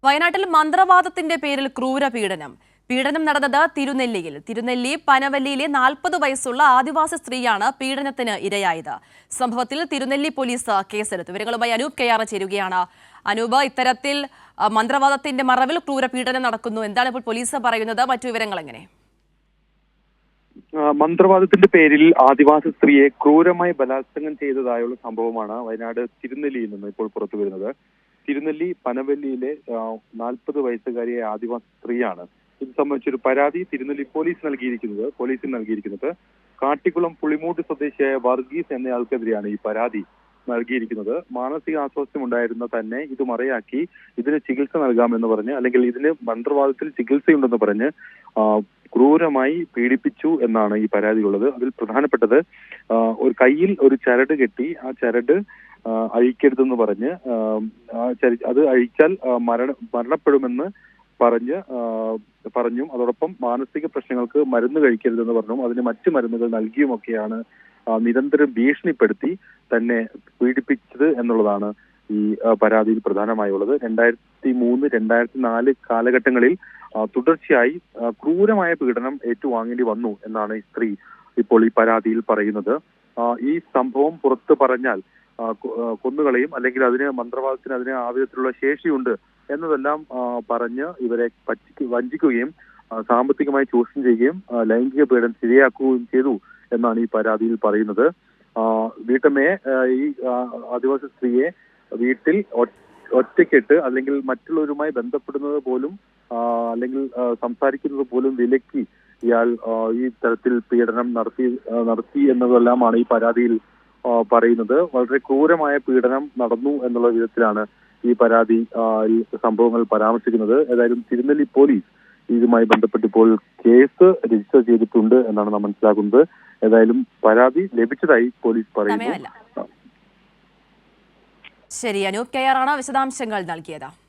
വയനാട്ടിൽ മന്ത്രവാദത്തിന്റെ പേരിൽ ക്രൂരപീഡനം. പീഡനം നടന്നത് തിരുനെല്ലിയിൽ. തിരുനെല്ലി പനവല്ലിയിലെ 40 വയസ്സുള്ള ആദിവാസി സ്ത്രീയാണ് പീഡനത്തിന് ഇരയായത്. സംഭവത്തിൽ തിരുനെല്ലി പോലീസ് കേസെടുത്തു. വിവരങ്ങളുമായി അനൂപ് കെയാർ ചേരുകയാണ്. അനൂപ്, ഇത്തരത്തിൽ മന്ത്രവാദത്തിന്റെ മറവിൽ ക്രൂരപീഡനം നടക്കുന്നു. എന്താണ് ഇപ്പോൾ പോലീസ് പറയുന്നത്? മറ്റു വിവരങ്ങൾ എങ്ങനെ? മന്ത്രവാദത്തിന്റെ പേരിൽ ആദിവാസി സ്ത്രീയെ ക്രൂരമായി ബലാത്സംഗം ചെയ്തതായുള്ള സംഭവമാണ് വയനാട് തിരുനെല്ലിയിൽ നിന്ന് ഇപ്പോൾ പുറത്തു വരുന്നത്. തിരുനെല്ലി പനവല്ലിയിലെ 40 വയസ്സുകാരിയായ ആദിവാസി സ്ത്രീയാണ് ഇത് സംബന്ധിച്ചൊരു പരാതി തിരുനെല്ലി പോലീസിന് നൽകിയിരിക്കുന്നത്. കാട്ടിക്കുളം പുളിമൂട്ട് സ്വദേശിയായ വർഗീസ് എന്നയാൾക്കെതിരെയാണ് ഈ പരാതി നൽകിയിരിക്കുന്നത്. മാനസിക അസ്വാസ്ഥ്യം ഉണ്ടായിരുന്ന തന്നെ ഇത് മറയാക്കി ഇതിന് ചികിത്സ നൽകാമെന്ന് പറഞ്ഞ്, അല്ലെങ്കിൽ ഇതിന് മന്ത്രവാദത്തിൽ ചികിത്സയുണ്ടെന്ന് പറഞ്ഞ് ക്രൂരമായി പീഡിപ്പിച്ചു എന്നാണ് ഈ പരാതിയുള്ളത്. അതിൽ പ്രധാനപ്പെട്ടത് ഒരു കയ്യിൽ ഒരു ചരട് കെട്ടി ആ ചരട് അഴിക്കരുതെന്ന് പറഞ്ഞ് അത് അഴിച്ചാൽ മരണപ്പെടുമെന്ന് പറഞ്ഞും അതോടൊപ്പം മാനസിക പ്രശ്നങ്ങൾക്ക് മരുന്ന് കഴിക്കരുതെന്ന് പറഞ്ഞും അതിന് മറ്റു മരുന്നുകൾ നൽകിയുമൊക്കെയാണ് നിരന്തരം ഭീഷണിപ്പെടുത്തി തന്നെ പീഡിപ്പിച്ചത് എന്നുള്ളതാണ് ഈ പരാതിയിൽ പ്രധാനമായുള്ളത്. 2003, 2004 കാലഘട്ടങ്ങളിൽ തുടർച്ചയായി ക്രൂരമായ പീഡനം ഏറ്റുവാങ്ങേണ്ടി വന്നു എന്നാണ് ഈ സ്ത്രീ ഇപ്പോൾ ഈ പരാതിയിൽ പറയുന്നത്. ഈ സംഭവം പുറത്തു പറഞ്ഞാൽ കൊന്നുകളയും, അല്ലെങ്കിൽ മന്ത്രവാദത്തിന് അതിന് ആവിധത്തിലുള്ള ശേഷിയുണ്ട് എന്നതെല്ലാം പറഞ്ഞ് ഇവരെ വഞ്ചിക്കുകയും സാമ്പത്തികമായി ചൂഷണം ചെയ്യുകയും ലൈംഗിക പീഡനം ഇരയാക്കുകയും ചെയ്തു എന്നാണ് ഈ പരാതിയിൽ പറയുന്നത്. വീട്ടമ്മയെ, ഈ ആദിവാസി സ്ത്രീയെ വീട്ടിൽ ഒറ്റയ്ക്കിട്ട് അല്ലെങ്കിൽ മറ്റുള്ളവരുമായി ബന്ധപ്പെടുന്നത് പോലും അല്ലെങ്കിൽ സംസാരിക്കുന്നത് പോലും വിലക്കി ഇയാൾ ഈ തരത്തിൽ പീഡനം നടത്തി എന്നതെല്ലാമാണ് ഈ പരാതിയിൽ പറയുന്നത്. വളരെ ക്രൂരമായ പീഡനം നടന്നു എന്നുള്ള വിധത്തിലാണ് ഈ പരാതി സംഭവങ്ങൾ പരാമർശിക്കുന്നത്. ഏതായാലും തിരുനെല്ലി പോലീസ് ഇതുമായി ബന്ധപ്പെട്ട് ഇപ്പോൾ കേസ് രജിസ്റ്റർ ചെയ്തിട്ടുണ്ട് എന്നാണ് നാം മനസ്സിലാക്കുന്നത്. ഏതായാലും പരാതി ലഭിച്ചതായി പോലീസ് പറയുന്നു. ശരി, അനൂപ് കെയാറാണ് വിശദാംശങ്ങൾ നൽകിയത്.